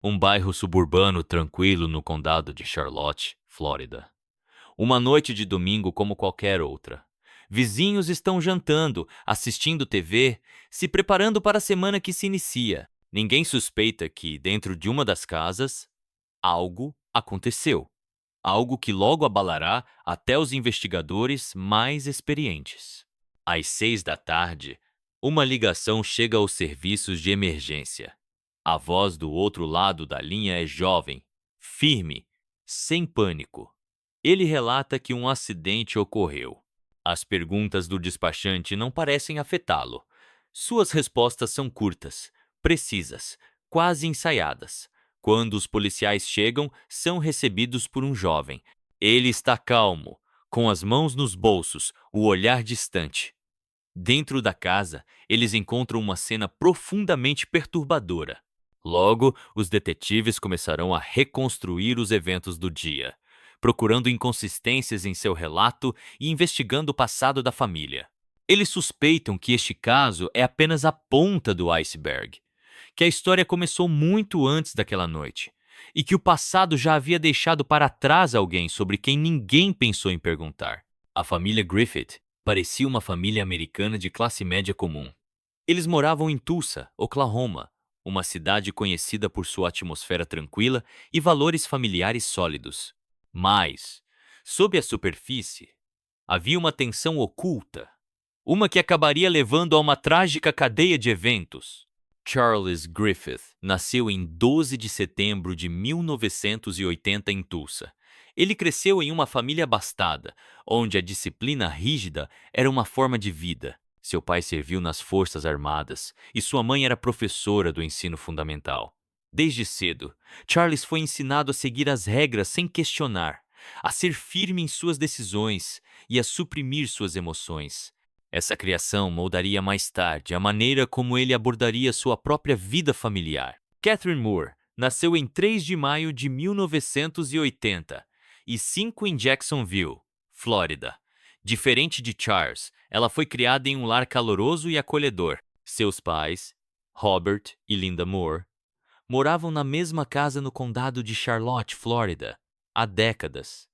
Um bairro suburbano tranquilo no condado de Charlotte, Flórida. Uma noite de domingo como qualquer outra. Vizinhos estão jantando, assistindo TV, se preparando para a semana que se inicia. Ninguém suspeita que, dentro de uma das casas, algo aconteceu. Algo que logo abalará até os investigadores mais experientes. Às 6 da tarde, uma ligação chega aos serviços de emergência. A voz do outro lado da linha é jovem, firme, sem pânico. Ele relata que um acidente ocorreu. As perguntas do despachante não parecem afetá-lo. Suas respostas são curtas, precisas, quase ensaiadas. Quando os policiais chegam, são recebidos por um jovem. Ele está calmo, com as mãos nos bolsos, o olhar distante. Dentro da casa, eles encontram uma cena profundamente perturbadora. Logo, os detetives começarão a reconstruir os eventos do dia, procurando inconsistências em seu relato e investigando o passado da família. Eles suspeitam que este caso é apenas a ponta do iceberg, que a história começou muito antes daquela noite, e que o passado já havia deixado para trás alguém sobre quem ninguém pensou em perguntar. A família Griffith parecia uma família americana de classe média comum. Eles moravam em Tulsa, Oklahoma, uma cidade conhecida por sua atmosfera tranquila e valores familiares sólidos. Mas, sob a superfície, havia uma tensão oculta, uma que acabaria levando a uma trágica cadeia de eventos. Charles Griffith nasceu em 12 de setembro de 1980 em Tulsa. Ele cresceu em uma família abastada, onde a disciplina rígida era uma forma de vida. Seu pai serviu nas Forças Armadas e sua mãe era professora do ensino fundamental. Desde cedo, Charles foi ensinado a seguir as regras sem questionar, a ser firme em suas decisões e a suprimir suas emoções. Essa criação moldaria mais tarde a maneira como ele abordaria sua própria vida familiar. Catherine Moore nasceu em 3 de maio de 1980 e 5 em Jacksonville, Flórida. Diferente de Charles, ela foi criada em um lar caloroso e acolhedor. Seus pais, Robert e Linda Moore, moravam na mesma casa no condado de Charlotte, Flórida, há décadas.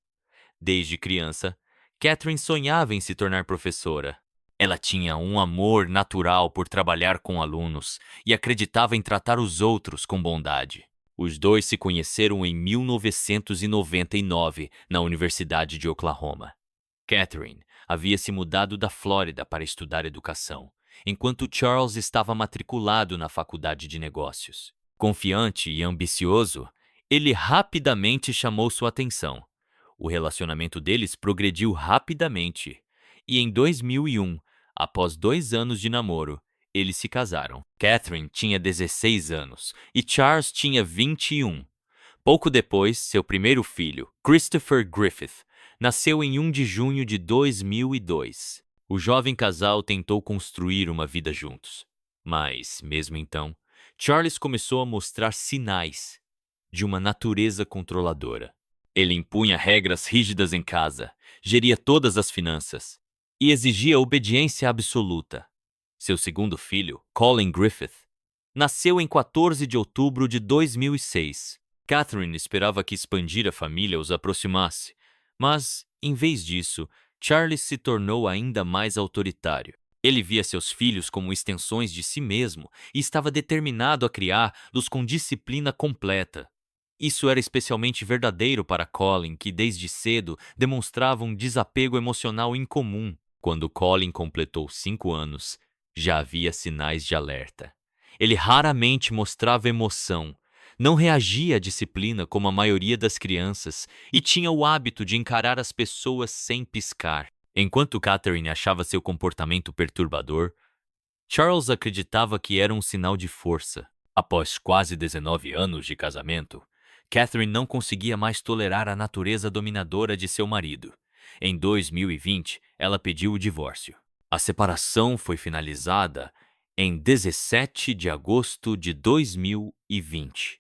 Desde criança, Catherine sonhava em se tornar professora. Ela tinha um amor natural por trabalhar com alunos e acreditava em tratar os outros com bondade. Os dois se conheceram em 1999 na Universidade de Oklahoma. Catherine havia se mudado da Flórida para estudar educação, enquanto Charles estava matriculado na Faculdade de Negócios. Confiante e ambicioso, ele rapidamente chamou sua atenção. O relacionamento deles progrediu rapidamente e em 2001, após 2 anos de namoro, eles se casaram. Catherine tinha 16 anos e Charles tinha 21. Pouco depois, seu primeiro filho, Christopher Griffith, nasceu em 1 de junho de 2002. O jovem casal tentou construir uma vida juntos. Mas, mesmo então, Charles começou a mostrar sinais de uma natureza controladora. Ele impunha regras rígidas em casa, geria todas as finanças e exigia obediência absoluta. Seu segundo filho, Colin Griffith, nasceu em 14 de outubro de 2006. Catherine esperava que expandir a família os aproximasse, mas, em vez disso, Charles se tornou ainda mais autoritário. Ele via seus filhos como extensões de si mesmo e estava determinado a criá-los com disciplina completa. Isso era especialmente verdadeiro para Colin, que desde cedo demonstrava um desapego emocional incomum. Quando Colin completou 5 anos, já havia sinais de alerta. Ele raramente mostrava emoção, não reagia à disciplina como a maioria das crianças e tinha o hábito de encarar as pessoas sem piscar. Enquanto Catherine achava seu comportamento perturbador, Charles acreditava que era um sinal de força. Após quase 19 anos de casamento, Catherine não conseguia mais tolerar a natureza dominadora de seu marido. Em 2020, ela pediu o divórcio. A separação foi finalizada em 17 de agosto de 2020.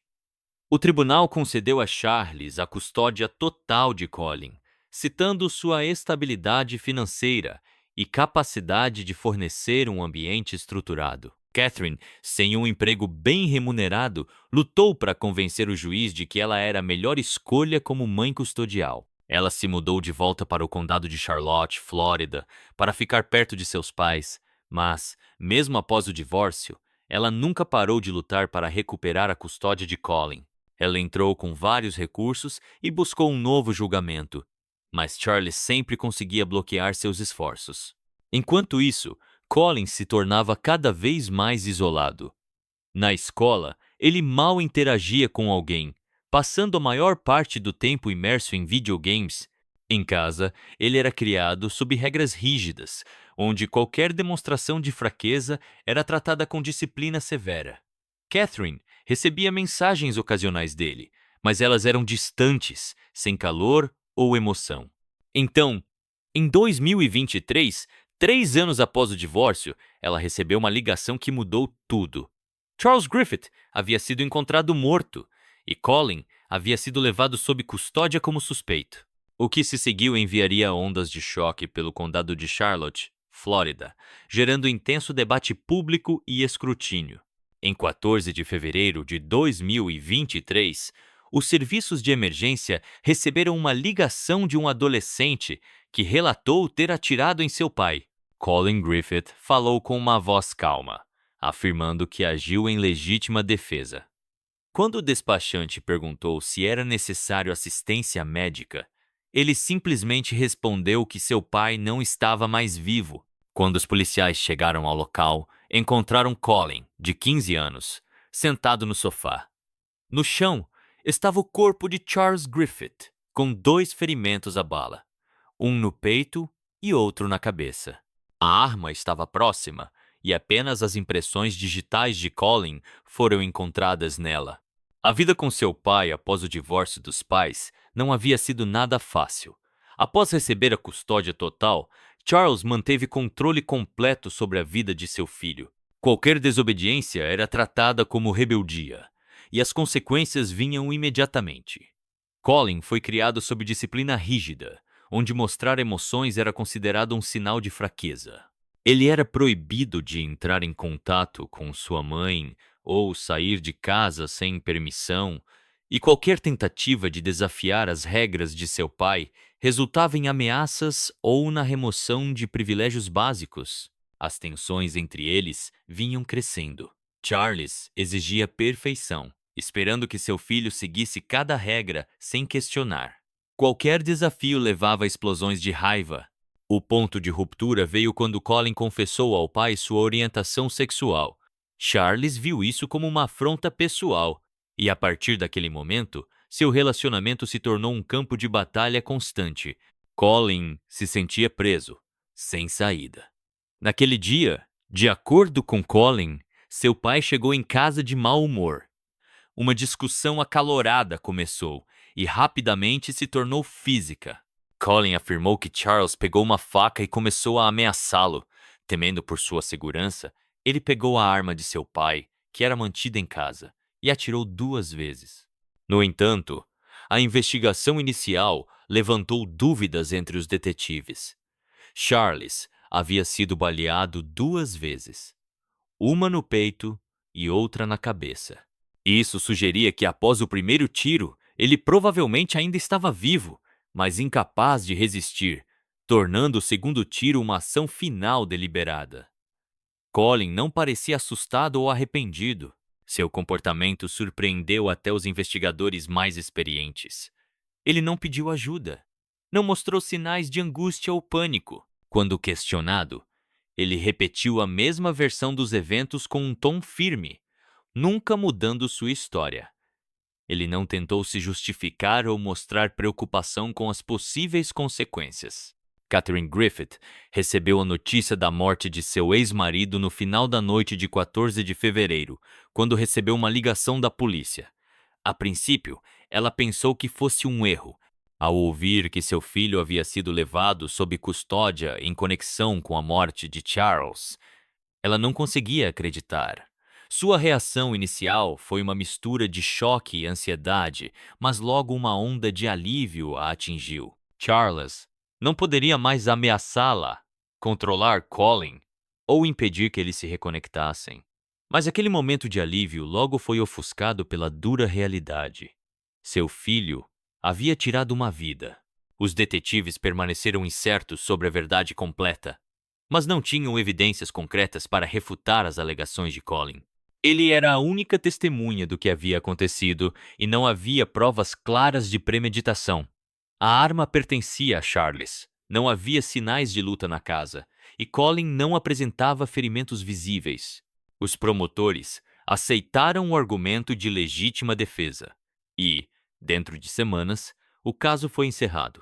O tribunal concedeu a Charles a custódia total de Colin, citando sua estabilidade financeira e capacidade de fornecer um ambiente estruturado. Catherine, sem um emprego bem remunerado, lutou para convencer o juiz de que ela era a melhor escolha como mãe custodial. Ela se mudou de volta para o condado de Charlotte, Flórida, para ficar perto de seus pais, mas, mesmo após o divórcio, ela nunca parou de lutar para recuperar a custódia de Colin. Ela entrou com vários recursos e buscou um novo julgamento, mas Charles sempre conseguia bloquear seus esforços. Enquanto isso, Colin se tornava cada vez mais isolado. Na escola, ele mal interagia com alguém, passando a maior parte do tempo imerso em videogames. Em casa, ele era criado sob regras rígidas, onde qualquer demonstração de fraqueza era tratada com disciplina severa. Catherine recebia mensagens ocasionais dele, mas elas eram distantes, sem calor ou emoção. Então, em 2023, 3 anos após o divórcio, ela recebeu uma ligação que mudou tudo. Charles Griffith havia sido encontrado morto e Colin havia sido levado sob custódia como suspeito. O que se seguiu enviaria ondas de choque pelo condado de Charlotte, Flórida, gerando intenso debate público e escrutínio. Em 14 de fevereiro de 2023, os serviços de emergência receberam uma ligação de um adolescente que relatou ter atirado em seu pai. Colin Griffith falou com uma voz calma, afirmando que agiu em legítima defesa. Quando o despachante perguntou se era necessário assistência médica, ele simplesmente respondeu que seu pai não estava mais vivo. Quando os policiais chegaram ao local, encontraram Colin, de 15 anos, sentado no sofá. No chão estava o corpo de Charles Griffith, com 2 ferimentos à bala, um no peito e outro na cabeça. A arma estava próxima e apenas as impressões digitais de Colin foram encontradas nela. A vida com seu pai após o divórcio dos pais não havia sido nada fácil. Após receber a custódia total, Charles manteve controle completo sobre a vida de seu filho. Qualquer desobediência era tratada como rebeldia, e as consequências vinham imediatamente. Colin foi criado sob disciplina rígida, onde mostrar emoções era considerado um sinal de fraqueza. Ele era proibido de entrar em contato com sua mãe ou sair de casa sem permissão, e qualquer tentativa de desafiar as regras de seu pai resultava em ameaças ou na remoção de privilégios básicos. As tensões entre eles vinham crescendo. Charles exigia perfeição, esperando que seu filho seguisse cada regra sem questionar. Qualquer desafio levava a explosões de raiva. O ponto de ruptura veio quando Colin confessou ao pai sua orientação sexual. Charles viu isso como uma afronta pessoal, e a partir daquele momento, seu relacionamento se tornou um campo de batalha constante. Colin se sentia preso, sem saída. Naquele dia, de acordo com Colin, seu pai chegou em casa de mau humor. Uma discussão acalorada começou e rapidamente se tornou física. Colin afirmou que Charles pegou uma faca e começou a ameaçá-lo. Temendo por sua segurança, ele pegou a arma de seu pai, que era mantida em casa, e atirou 2 vezes. No entanto, a investigação inicial levantou dúvidas entre os detetives. Charles havia sido baleado 2 vezes, uma no peito e outra na cabeça. Isso sugeria que após o primeiro tiro, ele provavelmente ainda estava vivo, mas incapaz de resistir, tornando o segundo tiro uma ação final deliberada. Colin não parecia assustado ou arrependido. Seu comportamento surpreendeu até os investigadores mais experientes. Ele não pediu ajuda, não mostrou sinais de angústia ou pânico. Quando questionado, ele repetiu a mesma versão dos eventos com um tom firme, nunca mudando sua história. Ele não tentou se justificar ou mostrar preocupação com as possíveis consequências. Catherine Griffith recebeu a notícia da morte de seu ex-marido no final da noite de 14 de fevereiro, quando recebeu uma ligação da polícia. A princípio, ela pensou que fosse um erro. Ao ouvir que seu filho havia sido levado sob custódia em conexão com a morte de Charles, ela não conseguia acreditar. Sua reação inicial foi uma mistura de choque e ansiedade, mas logo uma onda de alívio a atingiu. Charles não poderia mais ameaçá-la, controlar Colin ou impedir que eles se reconectassem. Mas aquele momento de alívio logo foi ofuscado pela dura realidade. Seu filho havia tirado uma vida. Os detetives permaneceram incertos sobre a verdade completa, mas não tinham evidências concretas para refutar as alegações de Colin. Ele era a única testemunha do que havia acontecido e não havia provas claras de premeditação. A arma pertencia a Charles. Não havia sinais de luta na casa e Colin não apresentava ferimentos visíveis. Os promotores aceitaram o argumento de legítima defesa e, dentro de semanas, o caso foi encerrado.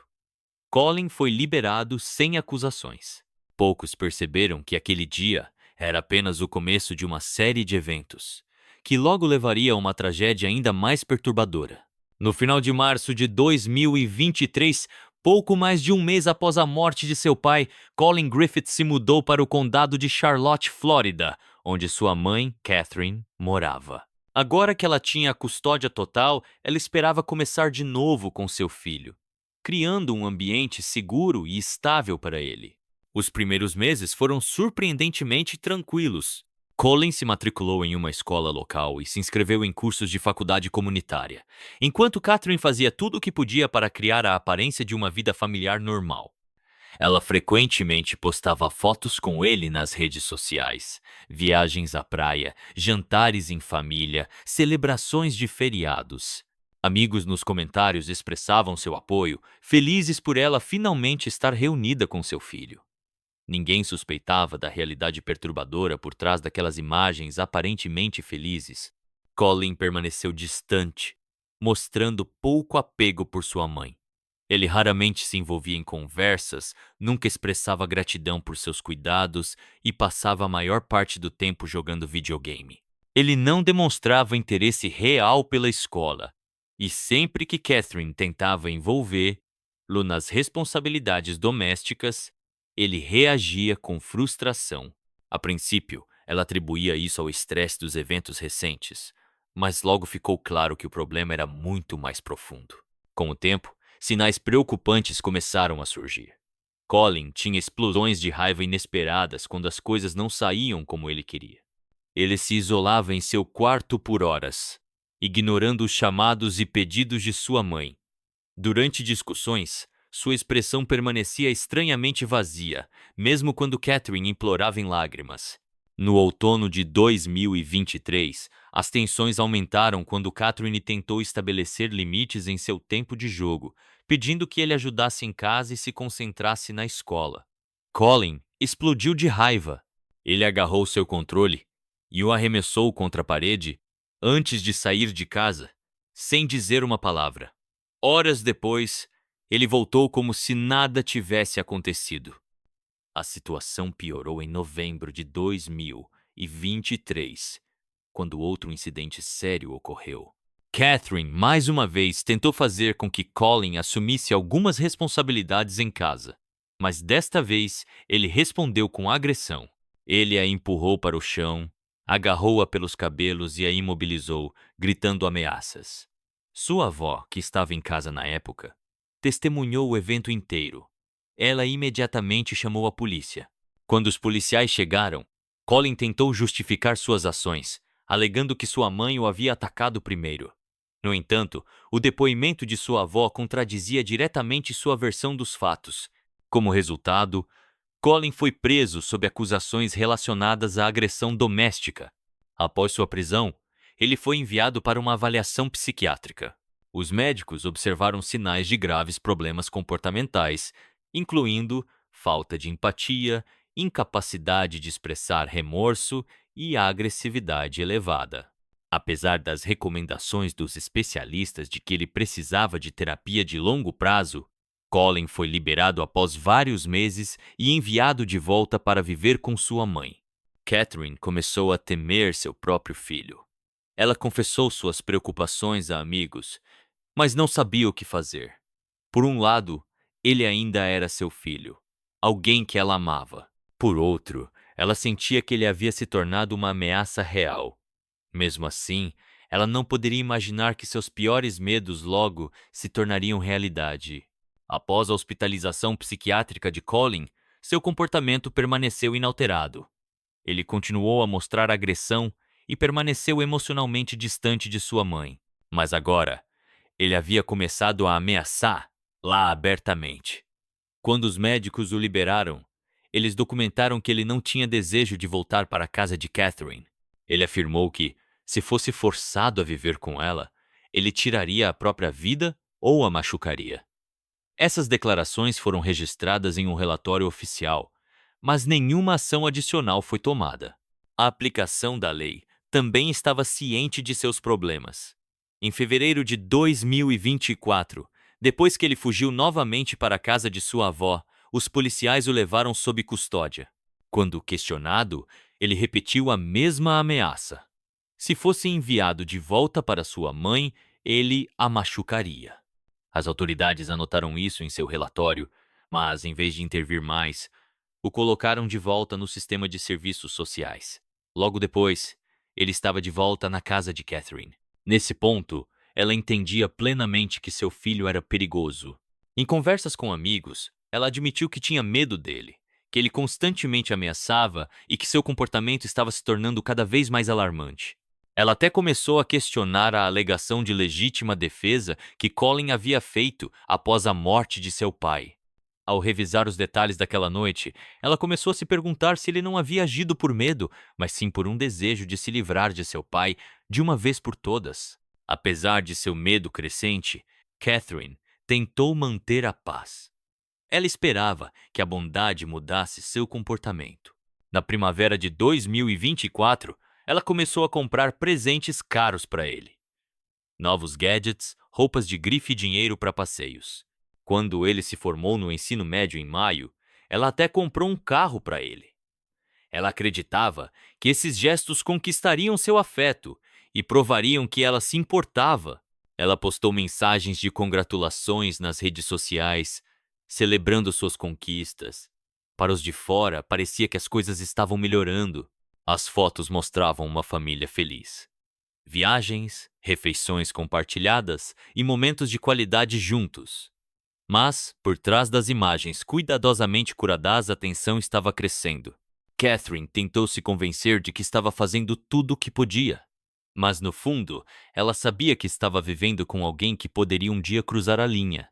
Colin foi liberado sem acusações. Poucos perceberam que aquele dia era apenas o começo de uma série de eventos, que logo levaria a uma tragédia ainda mais perturbadora. No final de março de 2023, pouco mais de um mês após a morte de seu pai, Colin Griffith se mudou para o condado de Charlotte, Flórida, onde sua mãe, Catherine, morava. Agora que ela tinha a custódia total, ela esperava começar de novo com seu filho, criando um ambiente seguro e estável para ele. Os primeiros meses foram surpreendentemente tranquilos. Colin se matriculou em uma escola local e se inscreveu em cursos de faculdade comunitária, enquanto Catherine fazia tudo o que podia para criar a aparência de uma vida familiar normal. Ela frequentemente postava fotos com ele nas redes sociais, viagens à praia, jantares em família, celebrações de feriados. Amigos nos comentários expressavam seu apoio, felizes por ela finalmente estar reunida com seu filho. Ninguém suspeitava da realidade perturbadora por trás daquelas imagens aparentemente felizes. Colin permaneceu distante, mostrando pouco apego por sua mãe. Ele raramente se envolvia em conversas, nunca expressava gratidão por seus cuidados e passava a maior parte do tempo jogando videogame. Ele não demonstrava interesse real pela escola, e sempre que Catherine tentava envolvê-lo nas responsabilidades domésticas, ele reagia com frustração. A princípio, ela atribuía isso ao estresse dos eventos recentes, mas logo ficou claro que o problema era muito mais profundo. Com o tempo, sinais preocupantes começaram a surgir. Colin tinha explosões de raiva inesperadas quando as coisas não saíam como ele queria. Ele se isolava em seu quarto por horas, ignorando os chamados e pedidos de sua mãe. Durante discussões, sua expressão permanecia estranhamente vazia, mesmo quando Catherine implorava em lágrimas. No outono de 2023, as tensões aumentaram quando Catherine tentou estabelecer limites em seu tempo de jogo, pedindo que ele ajudasse em casa e se concentrasse na escola. Colin explodiu de raiva. Ele agarrou seu controle e o arremessou contra a parede antes de sair de casa, sem dizer uma palavra. Horas depois, ele voltou como se nada tivesse acontecido. A situação piorou em novembro de 2023, quando outro incidente sério ocorreu. Catherine, mais uma vez, tentou fazer com que Colin assumisse algumas responsabilidades em casa, mas desta vez ele respondeu com agressão. Ele a empurrou para o chão, agarrou-a pelos cabelos e a imobilizou, gritando ameaças. Sua avó, que estava em casa na época, testemunhou o evento inteiro. Ela imediatamente chamou a polícia. Quando os policiais chegaram, Colin tentou justificar suas ações, alegando que sua mãe o havia atacado primeiro. No entanto, o depoimento de sua avó contradizia diretamente sua versão dos fatos. Como resultado, Colin foi preso sob acusações relacionadas à agressão doméstica. Após sua prisão, ele foi enviado para uma avaliação psiquiátrica. Os médicos observaram sinais de graves problemas comportamentais, incluindo falta de empatia, incapacidade de expressar remorso e agressividade elevada. Apesar das recomendações dos especialistas de que ele precisava de terapia de longo prazo, Colin foi liberado após vários meses e enviado de volta para viver com sua mãe. Catherine começou a temer seu próprio filho. Ela confessou suas preocupações a amigos, mas não sabia o que fazer. Por um lado, ele ainda era seu filho, alguém que ela amava. Por outro, ela sentia que ele havia se tornado uma ameaça real. Mesmo assim, ela não poderia imaginar que seus piores medos logo se tornariam realidade. Após a hospitalização psiquiátrica de Colin, seu comportamento permaneceu inalterado. Ele continuou a mostrar agressão e permaneceu emocionalmente distante de sua mãe. Mas agora, ele havia começado a ameaçar lá abertamente. Quando os médicos o liberaram, eles documentaram que ele não tinha desejo de voltar para a casa de Catherine. Ele afirmou que, se fosse forçado a viver com ela, ele tiraria a própria vida ou a machucaria. Essas declarações foram registradas em um relatório oficial, mas nenhuma ação adicional foi tomada. A aplicação da lei também estava ciente de seus problemas. Em fevereiro de 2024, depois que ele fugiu novamente para a casa de sua avó, os policiais o levaram sob custódia. Quando questionado, ele repetiu a mesma ameaça. Se fosse enviado de volta para sua mãe, ele a machucaria. As autoridades anotaram isso em seu relatório, mas, em vez de intervir mais, o colocaram de volta no sistema de serviços sociais. Logo depois, ele estava de volta na casa de Catherine. Nesse ponto, ela entendia plenamente que seu filho era perigoso. Em conversas com amigos, ela admitiu que tinha medo dele, que ele constantemente ameaçava e que seu comportamento estava se tornando cada vez mais alarmante. Ela até começou a questionar a alegação de legítima defesa que Colin havia feito após a morte de seu pai. Ao revisar os detalhes daquela noite, ela começou a se perguntar se ele não havia agido por medo, mas sim por um desejo de se livrar de seu pai de uma vez por todas. Apesar de seu medo crescente, Catherine tentou manter a paz. Ela esperava que a bondade mudasse seu comportamento. Na primavera de 2024, ela começou a comprar presentes caros para ele. Novos gadgets, roupas de grife e dinheiro para passeios. Quando ele se formou no ensino médio em maio, ela até comprou um carro para ele. Ela acreditava que esses gestos conquistariam seu afeto e provariam que ela se importava. Ela postou mensagens de congratulações nas redes sociais, celebrando suas conquistas. Para os de fora, parecia que as coisas estavam melhorando. As fotos mostravam uma família feliz. Viagens, refeições compartilhadas e momentos de qualidade juntos. Mas, por trás das imagens cuidadosamente curadas, a tensão estava crescendo. Catherine tentou se convencer de que estava fazendo tudo o que podia. Mas, no fundo, ela sabia que estava vivendo com alguém que poderia um dia cruzar a linha.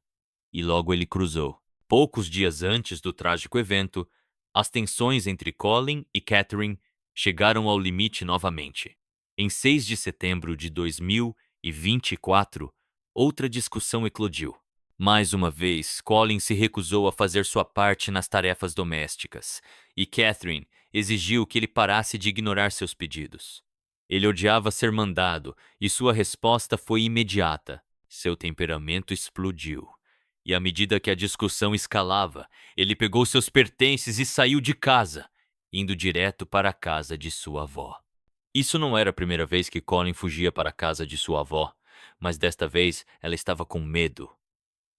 E logo ele cruzou. Poucos dias antes do trágico evento, as tensões entre Colin e Catherine chegaram ao limite novamente. Em 6 de setembro de 2024, outra discussão eclodiu. Mais uma vez, Colin se recusou a fazer sua parte nas tarefas domésticas, e Catherine exigiu que ele parasse de ignorar seus pedidos. Ele odiava ser mandado, e sua resposta foi imediata. Seu temperamento explodiu. E à medida que a discussão escalava, ele pegou seus pertences e saiu de casa, indo direto para a casa de sua avó. Isso não era a primeira vez que Colin fugia para a casa de sua avó, mas desta vez ela estava com medo.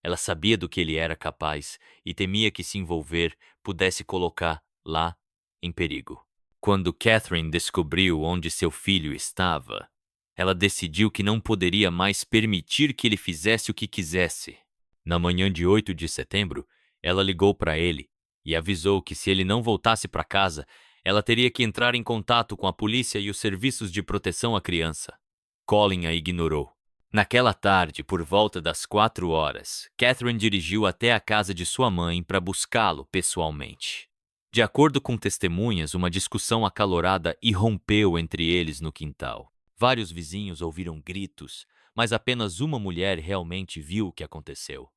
Ela sabia do que ele era capaz e temia que se envolver pudesse colocar lá em perigo. Quando Catherine descobriu onde seu filho estava, ela decidiu que não poderia mais permitir que ele fizesse o que quisesse. Na manhã de 8 de setembro, ela ligou para ele e avisou que se ele não voltasse para casa, ela teria que entrar em contato com a polícia e os serviços de proteção à criança. Colin a ignorou. Naquela tarde, por volta das 4 horas, Catherine dirigiu até a casa de sua mãe para buscá-lo pessoalmente. De acordo com testemunhas, uma discussão acalorada irrompeu entre eles no quintal. Vários vizinhos ouviram gritos, mas apenas uma mulher realmente viu o que aconteceu.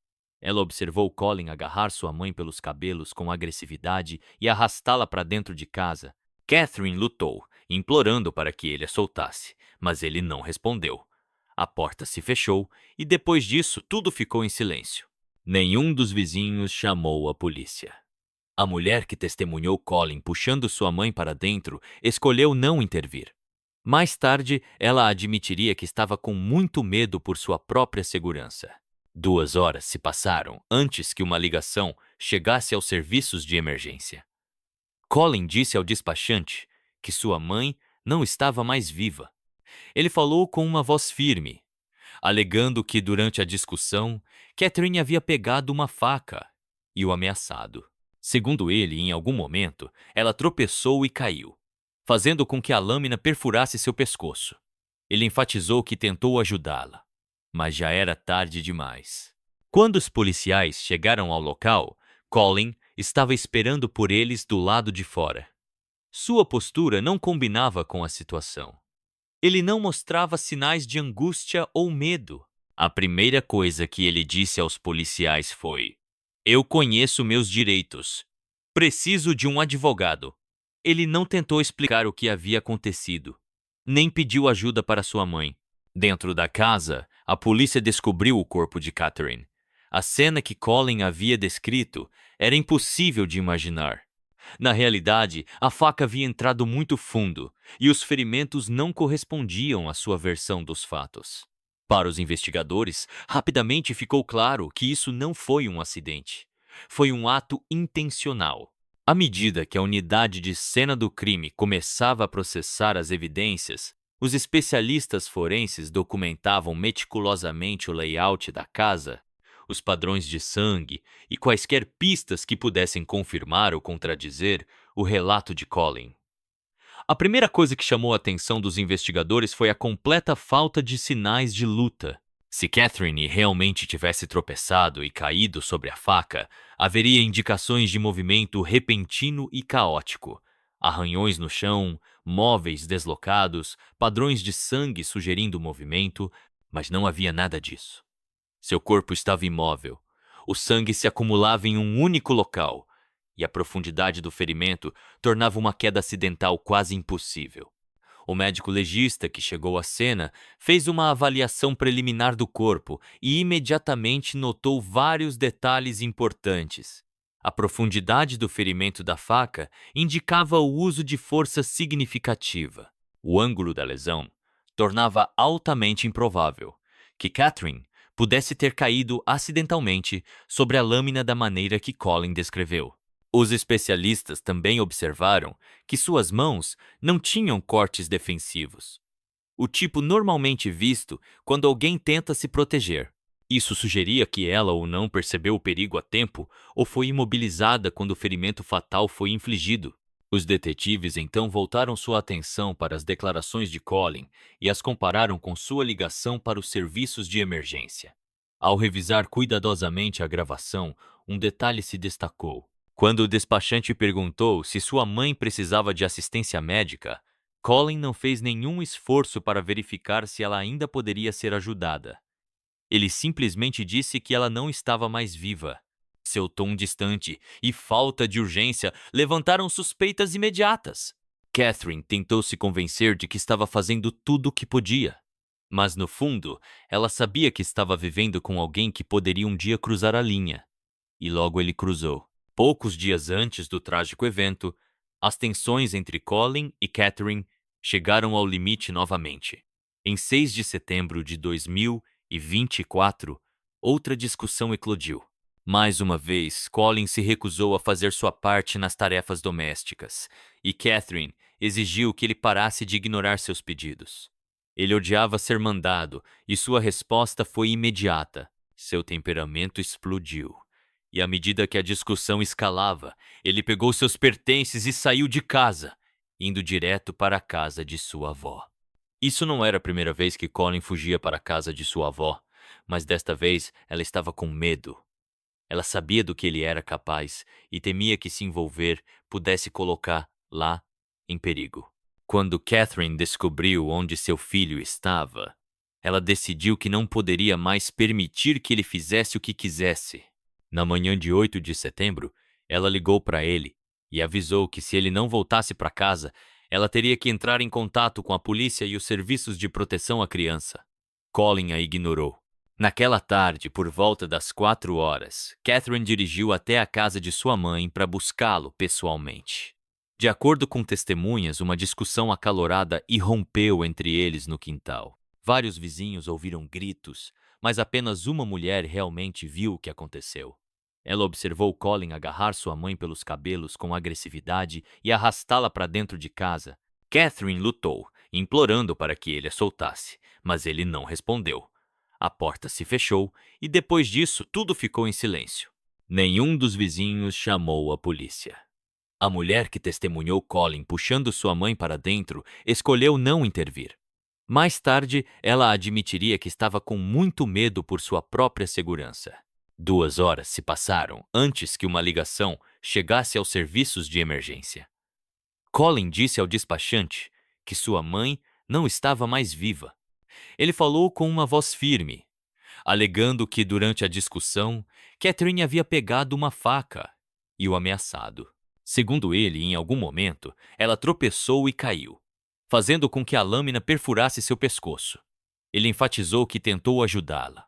Ela observou Colin agarrar sua mãe pelos cabelos com agressividade e arrastá-la para dentro de casa. Catherine lutou, implorando para que ele a soltasse, mas ele não respondeu. A porta se fechou e depois disso tudo ficou em silêncio. Nenhum dos vizinhos chamou a polícia. A mulher que testemunhou Colin puxando sua mãe para dentro escolheu não intervir. Mais tarde, ela admitiria que estava com muito medo por sua própria segurança. 2 horas se passaram antes que uma ligação chegasse aos serviços de emergência. Colin disse ao despachante que sua mãe não estava mais viva. Ele falou com uma voz firme, alegando que durante a discussão, Catherine havia pegado uma faca e o ameaçado. Segundo ele, em algum momento, ela tropeçou e caiu. fazendo com que a lâmina perfurasse seu pescoço. Ele enfatizou que tentou ajudá-la, mas já era tarde demais. Quando os policiais chegaram ao local, Colin estava esperando por eles do lado de fora. Sua postura não combinava com a situação. Ele não mostrava sinais de angústia ou medo. A primeira coisa que ele disse aos policiais foi: "Eu conheço meus direitos. Preciso de um advogado." Ele não tentou explicar o que havia acontecido, nem pediu ajuda para sua mãe. Dentro da casa, a polícia descobriu o corpo de Catherine. A cena que Colin havia descrito era impossível de imaginar. Na realidade, a faca havia entrado muito fundo e os ferimentos não correspondiam à sua versão dos fatos. Para os investigadores, rapidamente ficou claro que isso não foi um acidente. Foi um ato intencional. À medida que a unidade de cena do crime começava a processar as evidências, os especialistas forenses documentavam meticulosamente o layout da casa, os padrões de sangue e quaisquer pistas que pudessem confirmar ou contradizer o relato de Colin. A primeira coisa que chamou a atenção dos investigadores foi a completa falta de sinais de luta. Se Catherine realmente tivesse tropeçado e caído sobre a faca, haveria indicações de movimento repentino e caótico. Arranhões no chão, móveis deslocados, padrões de sangue sugerindo movimento, mas não havia nada disso. Seu corpo estava imóvel. O sangue se acumulava em um único local, e a profundidade do ferimento tornava uma queda acidental quase impossível. O médico legista que chegou à cena fez uma avaliação preliminar do corpo e imediatamente notou vários detalhes importantes. A profundidade do ferimento da faca indicava o uso de força significativa. O ângulo da lesão tornava altamente improvável que Catherine pudesse ter caído acidentalmente sobre a lâmina da maneira que Colin descreveu. Os especialistas também observaram que suas mãos não tinham cortes defensivos, o tipo normalmente visto quando alguém tenta se proteger. Isso sugeria que ela ou não percebeu o perigo a tempo ou foi imobilizada quando o ferimento fatal foi infligido. Os detetives então voltaram sua atenção para as declarações de Colin e as compararam com sua ligação para os serviços de emergência. Ao revisar cuidadosamente a gravação, um detalhe se destacou. Quando o despachante perguntou se sua mãe precisava de assistência médica, Colin não fez nenhum esforço para verificar se ela ainda poderia ser ajudada. Ele simplesmente disse que ela não estava mais viva. Seu tom distante e falta de urgência levantaram suspeitas imediatas. Catherine tentou se convencer de que estava fazendo tudo o que podia. Mas, no fundo, ela sabia que estava vivendo com alguém que poderia um dia cruzar a linha. E logo ele cruzou. Poucos dias antes do trágico evento, as tensões entre Colin e Catherine chegaram ao limite novamente. Em 6 de setembro de 2024, outra discussão eclodiu. Mais uma vez, Colin se recusou a fazer sua parte nas tarefas domésticas, e Catherine exigiu que ele parasse de ignorar seus pedidos. Ele odiava ser mandado, e sua resposta foi imediata. Seu temperamento explodiu. E à medida que a discussão escalava, ele pegou seus pertences e saiu de casa, indo direto para a casa de sua avó. Isso não era a primeira vez que Colin fugia para a casa de sua avó, mas desta vez ela estava com medo. Ela sabia do que ele era capaz e temia que se envolver pudesse colocar lá em perigo. Quando Catherine descobriu onde seu filho estava, ela decidiu que não poderia mais permitir que ele fizesse o que quisesse. Na manhã de 8 de setembro, ela ligou para ele e avisou que se ele não voltasse para casa, ela teria que entrar em contato com a polícia e os serviços de proteção à criança. Colin a ignorou. Naquela tarde, por volta das 4 horas, Catherine dirigiu até a casa de sua mãe para buscá-lo pessoalmente. De acordo com testemunhas, uma discussão acalorada irrompeu entre eles no quintal. Vários vizinhos ouviram gritos, mas apenas uma mulher realmente viu o que aconteceu. Ela observou Colin agarrar sua mãe pelos cabelos com agressividade e arrastá-la para dentro de casa. Catherine lutou, implorando para que ele a soltasse, mas ele não respondeu. A porta se fechou e depois disso tudo ficou em silêncio. Nenhum dos vizinhos chamou a polícia. A mulher que testemunhou Colin puxando sua mãe para dentro escolheu não intervir. Mais tarde, ela admitiria que estava com muito medo por sua própria segurança. 2 horas se passaram antes que uma ligação chegasse aos serviços de emergência. Colin disse ao despachante que sua mãe não estava mais viva. Ele falou com uma voz firme, alegando que durante a discussão, Catherine havia pegado uma faca e o ameaçado. Segundo ele, em algum momento, ela tropeçou e caiu, fazendo com que a lâmina perfurasse seu pescoço. Ele enfatizou que tentou ajudá-la,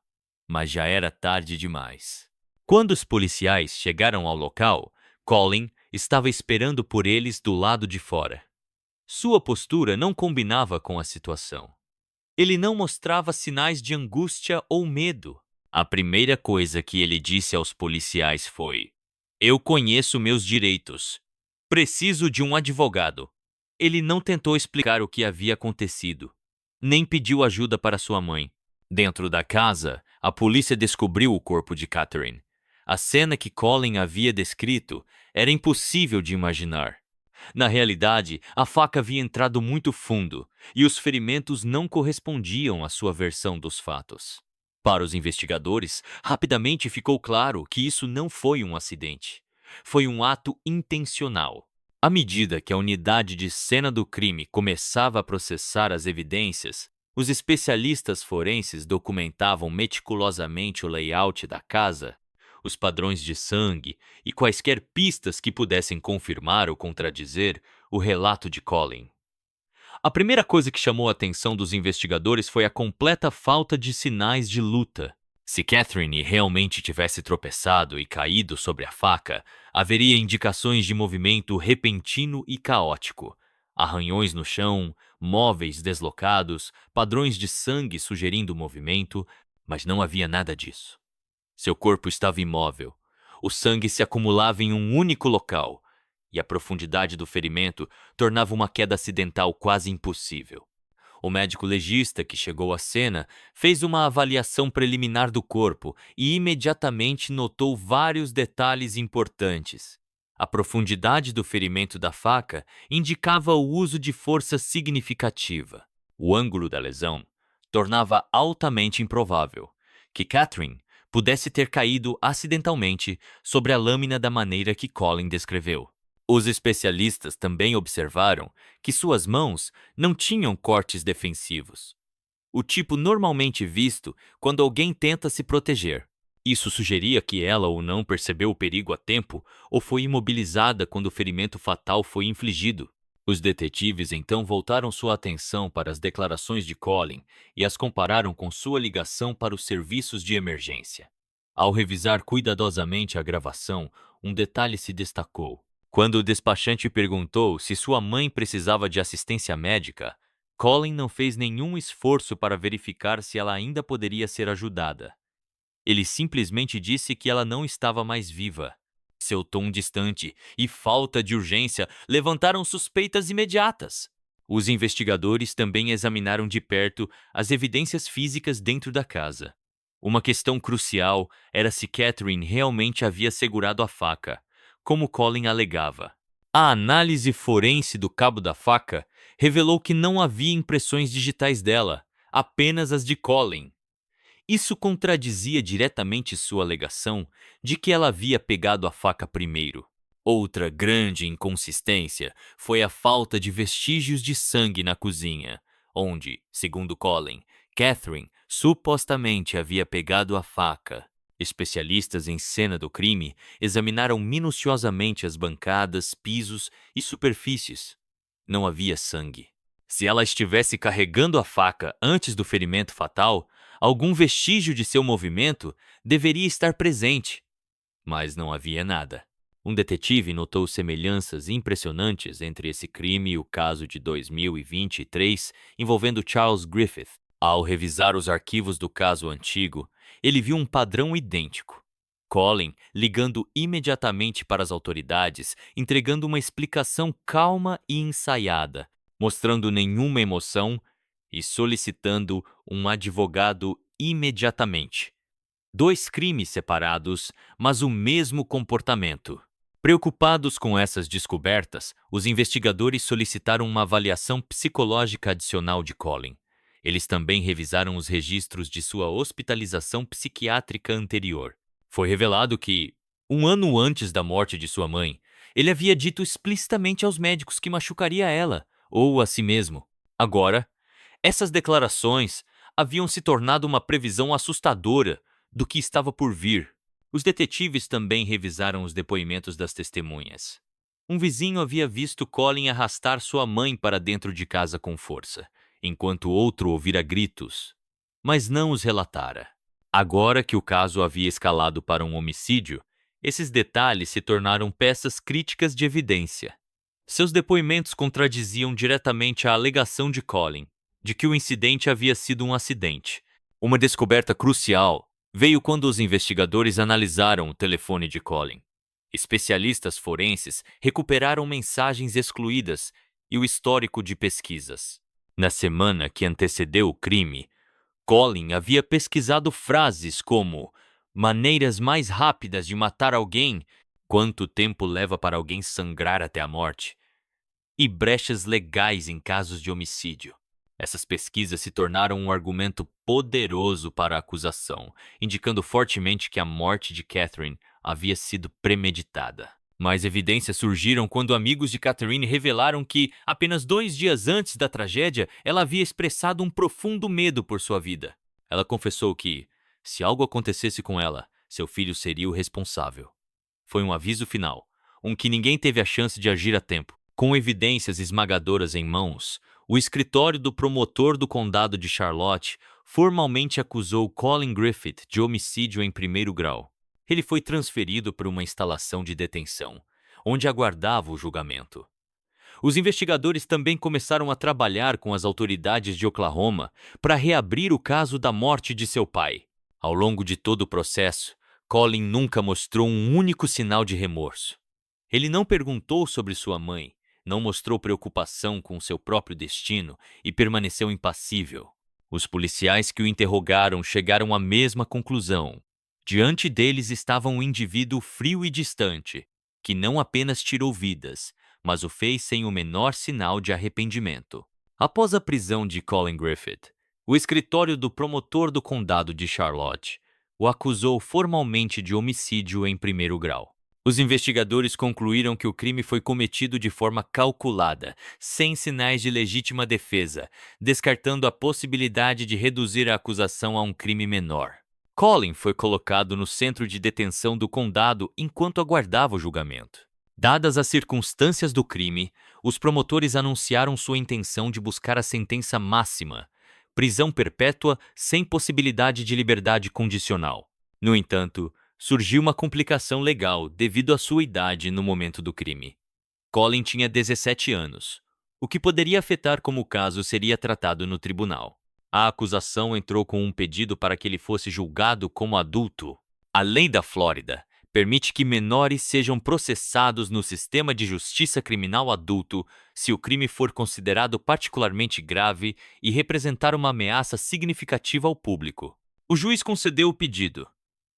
mas já era tarde demais. Quando os policiais chegaram ao local, Colin estava esperando por eles do lado de fora. Sua postura não combinava com a situação. Ele não mostrava sinais de angústia ou medo. A primeira coisa que ele disse aos policiais foi: "Eu conheço meus direitos. Preciso de um advogado." Ele não tentou explicar o que havia acontecido, nem pediu ajuda para sua mãe. Dentro da casa, a polícia descobriu o corpo de Catherine. A cena que Colin havia descrito era impossível de imaginar. Na realidade, a faca havia entrado muito fundo e os ferimentos não correspondiam à sua versão dos fatos. Para os investigadores, rapidamente ficou claro que isso não foi um acidente. Foi um ato intencional. À medida que a unidade de cena do crime começava a processar as evidências, os especialistas forenses documentavam meticulosamente o layout da casa, os padrões de sangue e quaisquer pistas que pudessem confirmar ou contradizer o relato de Colin. A primeira coisa que chamou a atenção dos investigadores foi a completa falta de sinais de luta. Se Catherine realmente tivesse tropeçado e caído sobre a faca, haveria indicações de movimento repentino e caótico. Arranhões no chão, móveis deslocados, padrões de sangue sugerindo movimento, mas não havia nada disso. Seu corpo estava imóvel. O sangue se acumulava em um único local, e a profundidade do ferimento tornava uma queda acidental quase impossível. O médico legista que chegou à cena fez uma avaliação preliminar do corpo e imediatamente notou vários detalhes importantes. A profundidade do ferimento da faca indicava o uso de força significativa. O ângulo da lesão tornava altamente improvável que Catherine pudesse ter caído acidentalmente sobre a lâmina da maneira que Colin descreveu. Os especialistas também observaram que suas mãos não tinham cortes defensivos, o tipo normalmente visto quando alguém tenta se proteger. Isso sugeria que ela ou não percebeu o perigo a tempo ou foi imobilizada quando o ferimento fatal foi infligido. Os detetives então voltaram sua atenção para as declarações de Colin e as compararam com sua ligação para os serviços de emergência. Ao revisar cuidadosamente a gravação, um detalhe se destacou. Quando o despachante perguntou se sua mãe precisava de assistência médica, Colin não fez nenhum esforço para verificar se ela ainda poderia ser ajudada. Ele simplesmente disse que ela não estava mais viva. Seu tom distante e falta de urgência levantaram suspeitas imediatas. Os investigadores também examinaram de perto as evidências físicas dentro da casa. Uma questão crucial era se Catherine realmente havia segurado a faca, como Colin alegava. A análise forense do cabo da faca revelou que não havia impressões digitais dela, apenas as de Colin. Isso contradizia diretamente sua alegação de que ela havia pegado a faca primeiro. Outra grande inconsistência foi a falta de vestígios de sangue na cozinha, onde, segundo Colin, Catherine supostamente havia pegado a faca. Especialistas em cena do crime examinaram minuciosamente as bancadas, pisos e superfícies. Não havia sangue. Se ela estivesse carregando a faca antes do ferimento fatal, algum vestígio de seu movimento deveria estar presente. Mas não havia nada. Um detetive notou semelhanças impressionantes entre esse crime e o caso de 2023 envolvendo Charles Griffith. Ao revisar os arquivos do caso antigo, ele viu um padrão idêntico. Colin ligando imediatamente para as autoridades, entregando uma explicação calma e ensaiada, mostrando nenhuma emoção e solicitando um advogado imediatamente. 2 crimes separados, mas o mesmo comportamento. Preocupados com essas descobertas, os investigadores solicitaram uma avaliação psicológica adicional de Colin. Eles também revisaram os registros de sua hospitalização psiquiátrica anterior. Foi revelado que, um ano antes da morte de sua mãe, ele havia dito explicitamente aos médicos que machucaria ela, ou a si mesmo. Agora, essas declarações haviam se tornado uma previsão assustadora do que estava por vir. Os detetives também revisaram os depoimentos das testemunhas. Um vizinho havia visto Colin arrastar sua mãe para dentro de casa com força, enquanto outro ouvira gritos, mas não os relatara. Agora que o caso havia escalado para um homicídio, esses detalhes se tornaram peças críticas de evidência. Seus depoimentos contradiziam diretamente a alegação de Colin, de que o incidente havia sido um acidente. Uma descoberta crucial veio quando os investigadores analisaram o telefone de Colin. Especialistas forenses recuperaram mensagens excluídas e o histórico de pesquisas. Na semana que antecedeu o crime, Colin havia pesquisado frases como maneiras mais rápidas de matar alguém, quanto tempo leva para alguém sangrar até a morte, e brechas legais em casos de homicídio. Essas pesquisas se tornaram um argumento poderoso para a acusação, indicando fortemente que a morte de Catherine havia sido premeditada. Mais evidências surgiram quando amigos de Catherine revelaram que, apenas 2 dias antes da tragédia, ela havia expressado um profundo medo por sua vida. Ela confessou que, se algo acontecesse com ela, seu filho seria o responsável. Foi um aviso final, que ninguém teve a chance de agir a tempo. Com evidências esmagadoras em mãos, o escritório do promotor do condado de Charlotte formalmente acusou Colin Griffith de homicídio em primeiro grau. Ele foi transferido para uma instalação de detenção, onde aguardava o julgamento. Os investigadores também começaram a trabalhar com as autoridades de Oklahoma para reabrir o caso da morte de seu pai. Ao longo de todo o processo, Colin nunca mostrou um único sinal de remorso. Ele não perguntou sobre sua mãe, não mostrou preocupação com seu próprio destino e permaneceu impassível. Os policiais que o interrogaram chegaram à mesma conclusão. Diante deles estava um indivíduo frio e distante, que não apenas tirou vidas, mas o fez sem o menor sinal de arrependimento. Após a prisão de Colin Griffith, o escritório do promotor do condado de Charlotte o acusou formalmente de homicídio em primeiro grau. Os investigadores concluíram que o crime foi cometido de forma calculada, sem sinais de legítima defesa, descartando a possibilidade de reduzir a acusação a um crime menor. Colin foi colocado no centro de detenção do condado enquanto aguardava o julgamento. Dadas as circunstâncias do crime, os promotores anunciaram sua intenção de buscar a sentença máxima, prisão perpétua sem possibilidade de liberdade condicional. No entanto, surgiu uma complicação legal devido à sua idade no momento do crime. Colin tinha 17 anos, o que poderia afetar como o caso seria tratado no tribunal. A acusação entrou com um pedido para que ele fosse julgado como adulto. A lei da Flórida permite que menores sejam processados no sistema de justiça criminal adulto se o crime for considerado particularmente grave e representar uma ameaça significativa ao público. O juiz concedeu o pedido,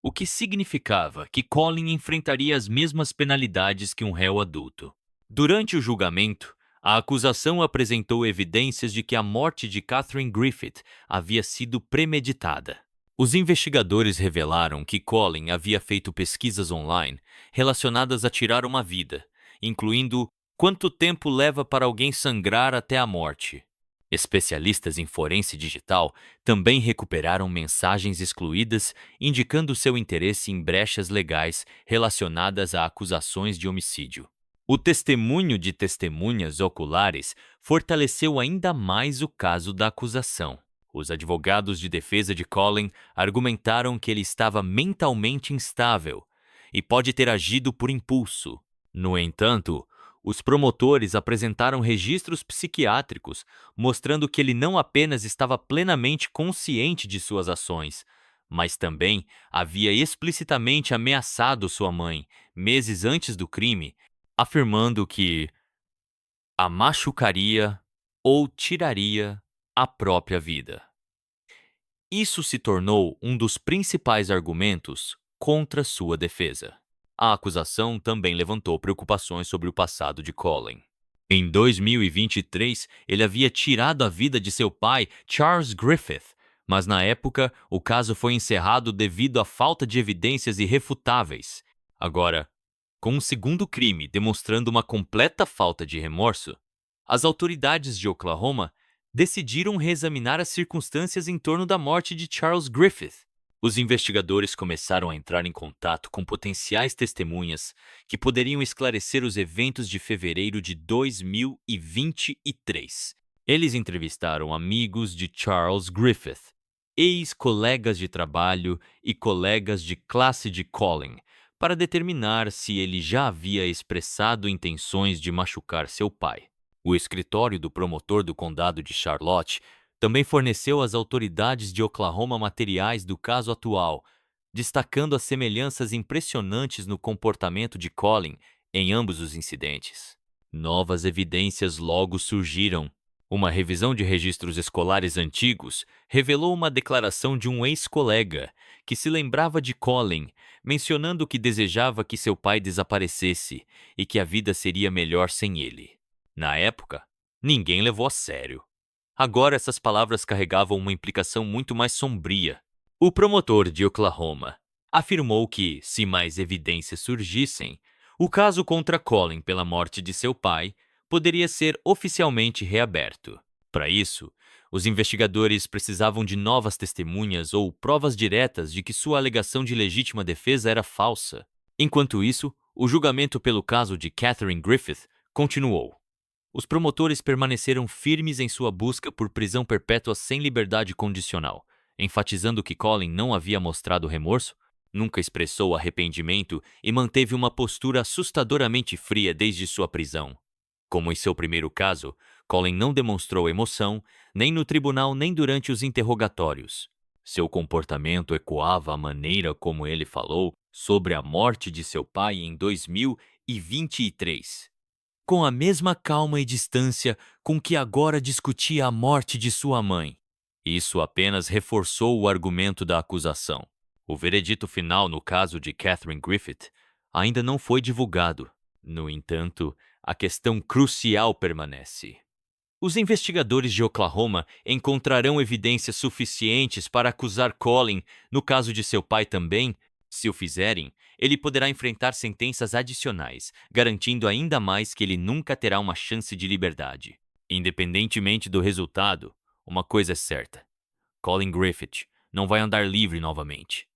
o que significava que Colin enfrentaria as mesmas penalidades que um réu adulto. Durante o julgamento, a acusação apresentou evidências de que a morte de Catherine Griffith havia sido premeditada. Os investigadores revelaram que Colin havia feito pesquisas online relacionadas a tirar uma vida, incluindo quanto tempo leva para alguém sangrar até a morte. Especialistas em forense digital também recuperaram mensagens excluídas, indicando seu interesse em brechas legais relacionadas a acusações de homicídio. O testemunho de testemunhas oculares fortaleceu ainda mais o caso da acusação. Os advogados de defesa de Colin argumentaram que ele estava mentalmente instável e pode ter agido por impulso. No entanto, os promotores apresentaram registros psiquiátricos mostrando que ele não apenas estava plenamente consciente de suas ações, mas também havia explicitamente ameaçado sua mãe meses antes do crime, afirmando que a machucaria ou tiraria a própria vida. Isso se tornou um dos principais argumentos contra sua defesa. A acusação também levantou preocupações sobre o passado de Colin. Em 2023, ele havia tirado a vida de seu pai, Charles Griffith, mas na época o caso foi encerrado devido à falta de evidências irrefutáveis. Agora, com um segundo crime demonstrando uma completa falta de remorso, as autoridades de Oklahoma decidiram reexaminar as circunstâncias em torno da morte de Charles Griffith. Os investigadores começaram a entrar em contato com potenciais testemunhas que poderiam esclarecer os eventos de fevereiro de 2023. Eles entrevistaram amigos de Charles Griffith, ex-colegas de trabalho e colegas de classe de Colin, para determinar se ele já havia expressado intenções de machucar seu pai. O escritório do promotor do condado de Charlotte também forneceu às autoridades de Oklahoma materiais do caso atual, destacando as semelhanças impressionantes no comportamento de Colin em ambos os incidentes. Novas evidências logo surgiram. Uma revisão de registros escolares antigos revelou uma declaração de um ex-colega que se lembrava de Colin, mencionando que desejava que seu pai desaparecesse e que a vida seria melhor sem ele. Na época, ninguém levou a sério. Agora essas palavras carregavam uma implicação muito mais sombria. O promotor de Oklahoma afirmou que, se mais evidências surgissem, o caso contra Colin pela morte de seu pai poderia ser oficialmente reaberto. Para isso, os investigadores precisavam de novas testemunhas ou provas diretas de que sua alegação de legítima defesa era falsa. Enquanto isso, o julgamento pelo caso de Catherine Griffith continuou. Os promotores permaneceram firmes em sua busca por prisão perpétua sem liberdade condicional, enfatizando que Colin não havia mostrado remorso, nunca expressou arrependimento e manteve uma postura assustadoramente fria desde sua prisão. Como em seu primeiro caso, Colin não demonstrou emoção, nem no tribunal nem durante os interrogatórios. Seu comportamento ecoava a maneira como ele falou sobre a morte de seu pai em 2023. Com a mesma calma e distância com que agora discutia a morte de sua mãe. Isso apenas reforçou o argumento da acusação. O veredito final no caso de Catherine Griffith ainda não foi divulgado. No entanto, a questão crucial permanece. Os investigadores de Oklahoma encontrarão evidências suficientes para acusar Colin no caso de seu pai também? Se o fizerem, ele poderá enfrentar sentenças adicionais, garantindo ainda mais que ele nunca terá uma chance de liberdade. Independentemente do resultado, uma coisa é certa: Colin Griffith não vai andar livre novamente.